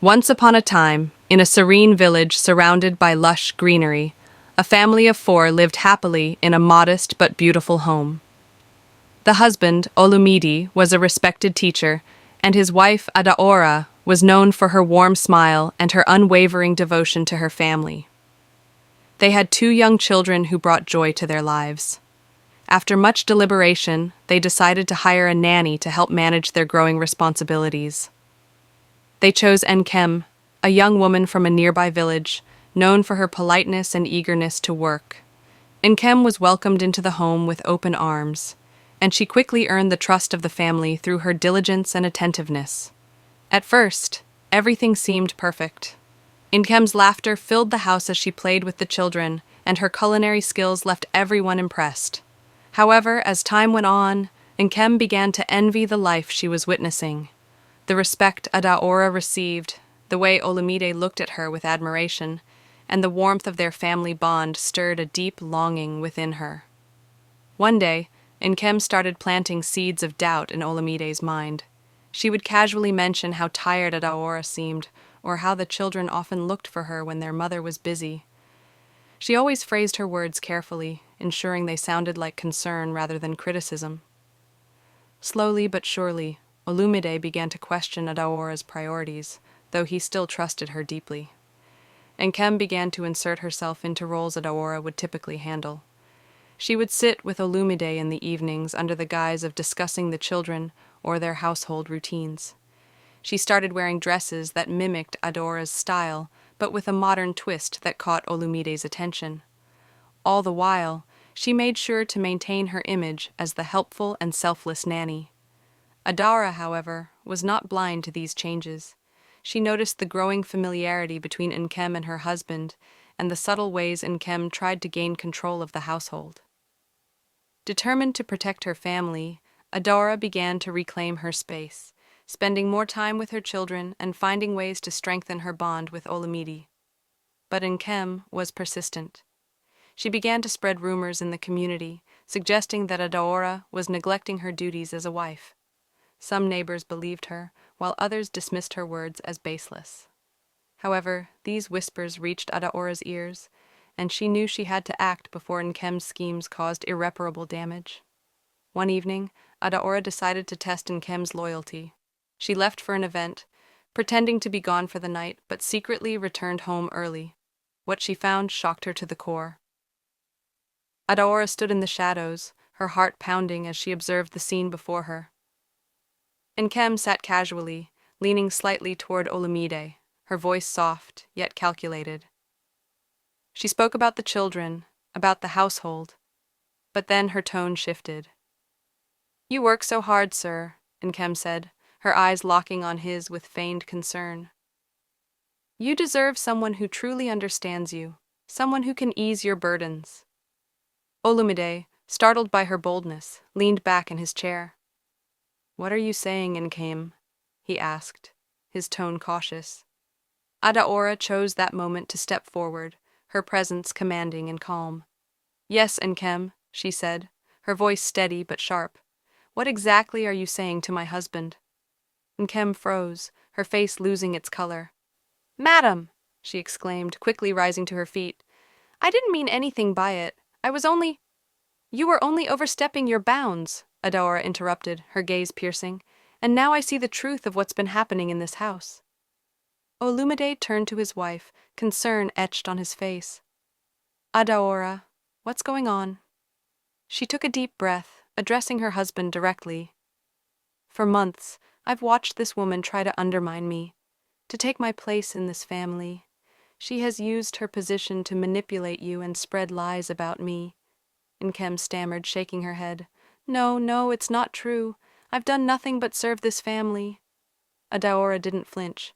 Once upon a time, in a serene village surrounded by lush greenery, a family of four lived happily in a modest but beautiful home. The husband, Olumide, was a respected teacher, and his wife, Adaora, was known for her warm smile and her unwavering devotion to her family. They had two young children who brought joy to their lives. After much deliberation, they decided to hire a nanny to help manage their growing responsibilities. They chose Nkem, a young woman from a nearby village, known for her politeness and eagerness to work. Nkem was welcomed into the home with open arms, and she quickly earned the trust of the family through her diligence and attentiveness. At first, everything seemed perfect. Nkem's laughter filled the house as she played with the children, and her culinary skills left everyone impressed. However, as time went on, Nkem began to envy the life she was witnessing. The respect Adaora received, the way Olumide looked at her with admiration, and the warmth of their family bond stirred a deep longing within her. One day, Nkem started planting seeds of doubt in Olumide's mind. She would casually mention how tired Adaora seemed, or how the children often looked for her when their mother was busy. She always phrased her words carefully, ensuring they sounded like concern rather than criticism. Slowly but surely, Olumide began to question Adaora's priorities, though he still trusted her deeply. Nkem began to insert herself into roles Adaora would typically handle. She would sit with Olumide in the evenings under the guise of discussing the children or their household routines. She started wearing dresses that mimicked Adaora's style, but with a modern twist that caught Olumide's attention. All the while, she made sure to maintain her image as the helpful and selfless nanny. Adaora, however, was not blind to these changes. She noticed the growing familiarity between Nkem and her husband, and the subtle ways Nkem tried to gain control of the household. Determined to protect her family, Adaora began to reclaim her space, spending more time with her children and finding ways to strengthen her bond with Olumide. But Nkem was persistent. She began to spread rumors in the community, suggesting that Adaora was neglecting her duties as a wife. Some neighbors believed her, while others dismissed her words as baseless. However, these whispers reached Adaora's ears, and she knew she had to act before Nkem's schemes caused irreparable damage. One evening, Adaora decided to test Nkem's loyalty. She left for an event, pretending to be gone for the night, but secretly returned home early. What she found shocked her to the core. Adaora stood in the shadows, her heart pounding as she observed the scene before her. Nkem sat casually, leaning slightly toward Olumide, her voice soft, yet calculated. She spoke about the children, about the household, but then her tone shifted. "You work so hard, sir," Nkem said, her eyes locking on his with feigned concern. "You deserve someone who truly understands you, someone who can ease your burdens." Olumide, startled by her boldness, leaned back in his chair. "What are you saying, Nkem?" he asked, his tone cautious. Adaora chose that moment to step forward, her presence commanding and calm. "Yes, Nkem," she said, her voice steady but sharp. "What exactly are you saying to my husband?" Nkem froze, her face losing its color. "Madam!" she exclaimed, quickly rising to her feet. "I didn't mean anything by it. You were only overstepping your bounds," Adaora interrupted, her gaze piercing, "and now I see the truth of what's been happening in this house." Olumide turned to his wife, concern etched on his face. "Adaora, what's going on?" She took a deep breath, addressing her husband directly. "For months, I've watched this woman try to undermine me, to take my place in this family. She has used her position to manipulate you and spread lies about me," Nkem stammered, shaking her head. No, it's not true. I've done nothing but serve this family." Adaora didn't flinch.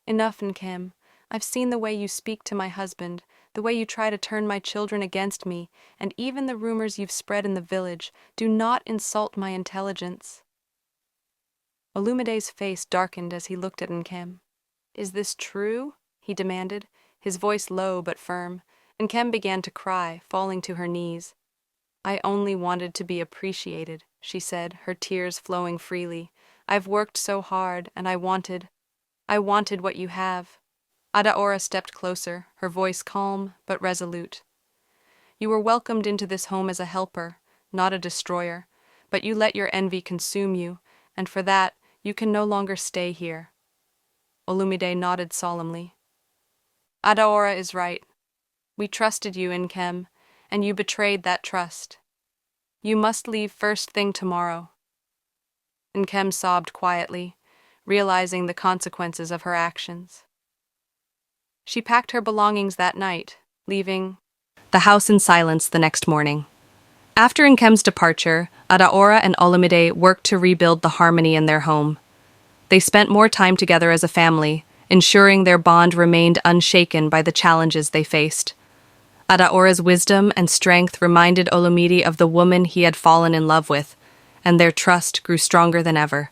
"Enough, Nkem. I've seen the way you speak to my husband, the way you try to turn my children against me, and even the rumors you've spread in the village. Do not insult my intelligence." Olumide's face darkened as he looked at Nkem. "Is this true?" he demanded, his voice low but firm. Nkem began to cry, falling to her knees. "I only wanted to be appreciated," she said, her tears flowing freely. "I've worked so hard, and I wanted—" I wanted what you have. Adaora stepped closer, her voice calm but resolute. You were welcomed into this home as a helper, not a destroyer, but you let your envy consume you, and for that, you can no longer stay here. Olumide nodded solemnly. Adaora is right. We trusted you, Nkem, and you betrayed that trust. You must leave first thing tomorrow. Nkem sobbed quietly, realizing the consequences of her actions. She packed her belongings that night, leaving the house in silence the next morning. After Nkem's departure, Adaora and Olumide worked to rebuild the harmony in their home. They spent more time together as a family, ensuring their bond remained unshaken by the challenges they faced. Adaora's wisdom and strength reminded Olumide of the woman he had fallen in love with, and their trust grew stronger than ever.